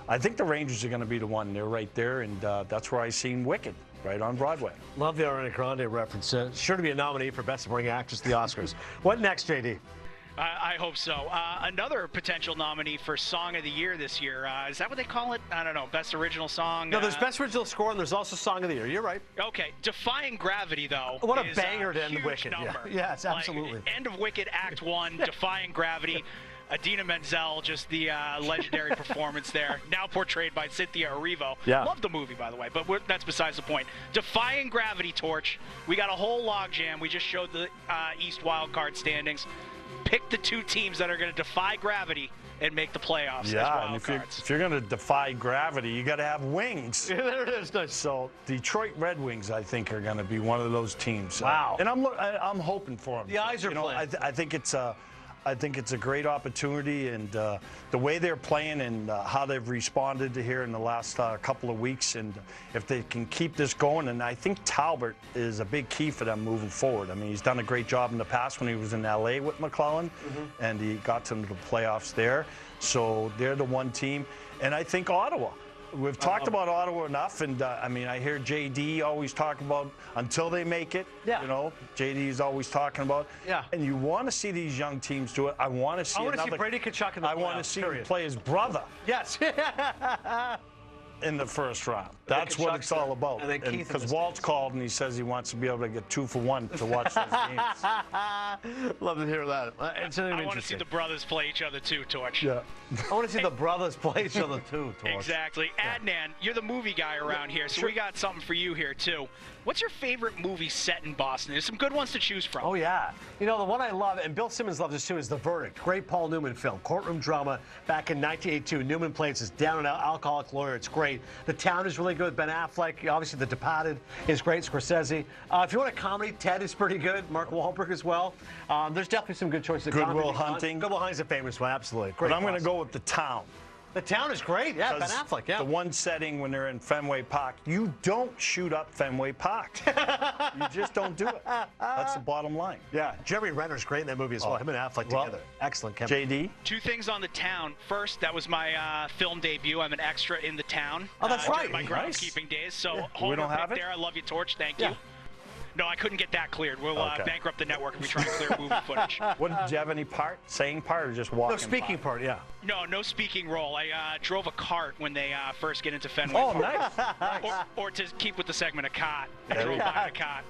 I think the Rangers are going to be the one. They're right there, and that's where I seen Wicked. Right on Broadway. Love the Ariana Grande reference. Sure to be a nominee for Best Supporting Actress at the Oscars. What next, JD? I hope so. Another potential nominee for Song of the Year this year. Is that what they call it? I don't know. Best Original Song? No, there's Best Original Score, and there's also Song of the Year. You're right. Okay. Defying Gravity, though. What a is banger to end huge Wicked. Number. Yeah. Yes, absolutely. Like, end of Wicked, Act 1, Defying Gravity. Adina Menzel, just the legendary performance there, now portrayed by Cynthia Erivo. Yeah. Love the movie, by the way, but that's besides the point. Defying Gravity, Torch. We got a whole logjam. We just showed the East wildcard standings. Pick the 2 teams that are going to defy gravity and make the playoffs as and wildcards. if you're going to defy gravity, you got to have wings. There it is. Nice. So Detroit Red Wings, I think, are going to be one of those teams. Wow. And I'm hoping for them. The eyes are playing. I think it's a great opportunity, and the way they're playing and how they've responded to here in the last couple of weeks, and if they can keep this going, and I think Talbot is a big key for them moving forward. I mean, he's done a great job in the past when he was in LA with McClellan, and he got to the playoffs there. So they're the one team, and I think Ottawa. We've talked about Ottawa enough, and I mean, I hear JD always talk about until they make it. Yeah. You know, JD is always talking about. Yeah. And you want to see these young teams do it. I want to see see Brady Tkachuk in the I want to playoffs, see period. him play his brother Yes. in the first round. That's what it's all about. And then Keith in because the Walt's called and he says he wants to be able to get 2 for 1 to watch those games. Love to hear that. It's I want to see the brothers play each other too, Torch. Yeah. I want to see the brothers play each other too, Torch. Exactly. Adnan, you're the movie guy around here, so we got something for you here too. What's your favorite movie set in Boston? There's some good ones to choose from. Oh, yeah. You know, the one I love, and Bill Simmons loves this too, is The Verdict. Great Paul Newman film. Courtroom drama back in 1982. Newman plays this down-and-out alcoholic lawyer. It's great. The Town is really good. Ben Affleck. Obviously, The Departed is great. Scorsese. If you want a comedy, Ted is pretty good. Mark Wahlberg as well. There's definitely some good choices. Good Will Hunting. Good Will Hunting's a famous one, absolutely. Great But I'm going to go with The Town. The town is great. Yeah, Ben 'Cause Affleck. Yeah. The one setting when they're in Fenway Park, you don't shoot up Fenway Park. You just don't do it. That's the bottom line. Yeah. Jeremy Renner's great in that movie as well. Him and Affleck together. Excellent chemistry. JD? Two things on the town. First, that was my film debut. I'm an extra in the town. Oh, that's right. During my Nice. groundskeeping days. So, We Homer don't have pick it? there. I love you, Torch. Thank Yeah. you. No, I couldn't get that cleared. We'll Okay. bankrupt the network if we try to clear movie footage. What, did you have any part? Saying part or just walking No, speaking part, yeah. No speaking role. I drove a cart when they first get into Fenway. Oh, Park. nice. Or to keep with the segment, a cot. I There drove you go. by a cot.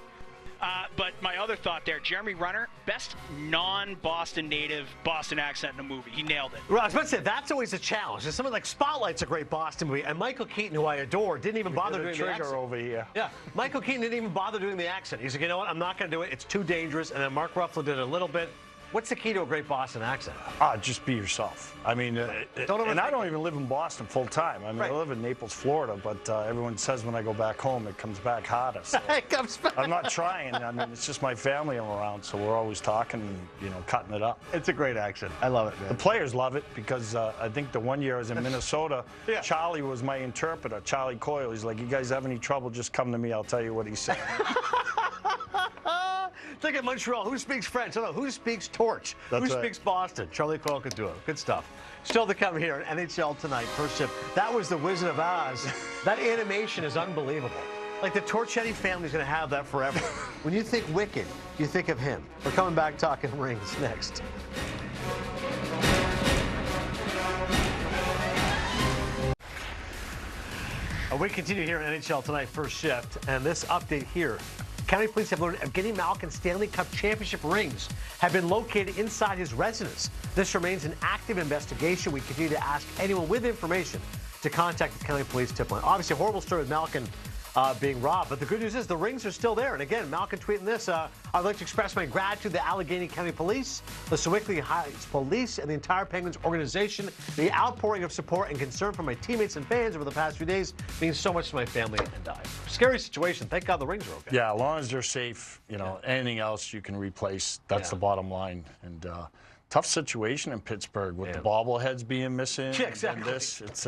But my other thought there, Jeremy Renner, best non-Boston native Boston accent in a movie. He nailed it. Well, I was about to say, that's always a challenge. There's something like Spotlight's a great Boston movie, and Michael Keaton, who I adore, didn't even bother Did a doing the trigger accent. over here. Yeah, Michael Keaton didn't even bother doing the accent. He's like, you know what, I'm not going to do it. It's too dangerous. And then Mark Ruffalo did it a little bit. What's the key to a great Boston accent? Just be yourself. I mean, and I overthink don't even live in Boston full time. I mean, Right. I live in Naples, Florida, but everyone says when I go back home, it comes back harder. So It comes back. I'm not trying. I mean, it's just my family I'm around, so we're always talking and, cutting it up. It's a great accent. I love it, The man. players love it because I think the one year I was in Minnesota, Yeah. Charlie was my interpreter, Charlie Coyle. He's like, you guys have any trouble, just come to me. I'll tell you what he's saying. Think of Montreal. Who speaks French? No, who speaks Torch? That's Who right. speaks Boston? Charlie Coyle could do it. Good stuff. Still to come here in NHL Tonight, first shift. That was the Wizard of Oz. That animation is unbelievable. Like the Torchetti family's going to have that forever. When you think Wicked, you think of him. We're coming back talking rings next. We continue here in NHL Tonight, first shift, and this update here. County police have learned Evgeny Malkin's Stanley Cup championship rings have been located inside his residence. This remains an active investigation. We continue to ask anyone with information to contact the county police tip line. Obviously, a horrible story with Malkin being robbed, but the good news is the rings are still there. And again, Malkin tweeting this, I'd like to express my gratitude to the Allegheny County Police, the Sewickley Heights Police, and the entire Penguins organization. The outpouring of support and concern from my teammates and fans over the past few days means so much to my family and I. Scary situation. Thank God the rings are okay. Yeah, as long as they're safe, anything else you can replace. That's the bottom line. And tough situation in Pittsburgh with the bobbleheads being missing. Yeah, exactly. And this, it's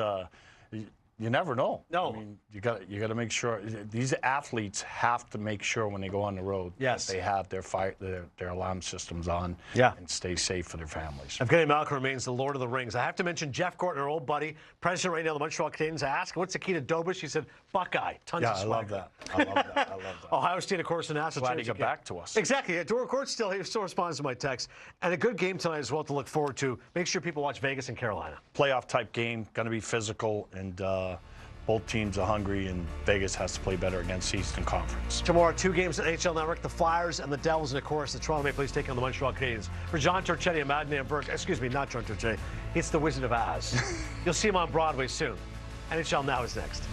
you never know. No. I mean, you got to make sure these athletes have to make sure when they go on the road Yes. that they have their alarm systems on and stay safe for their families. Evgeny Malkin remains the Lord of the Rings. I have to mention Jeff Gordon, our old buddy, president right now of the Montreal Canadiens. I asked him, what's the key to Dobush? He said, Buckeye. Tons of I swagger. love that. I love that. I love that. Ohio State, of course, the national Glad he championship got game. back to us. Exactly. Dora Court still responds to my text. And a good game tonight as well to look forward to. Make sure people watch Vegas and Carolina. Playoff type game, going to be physical, and both teams are hungry, and Vegas has to play better against the Eastern Conference. Tomorrow, 2 games at NHL Network, the Flyers and the Devils, and of course, the Toronto Maple Leafs taking on the Montreal Canadiens. For John Torchetti and Adnan Burke, excuse me, not John Torchetti, it's the Wizard of Oz. You'll see him on Broadway soon. NHL Now is next.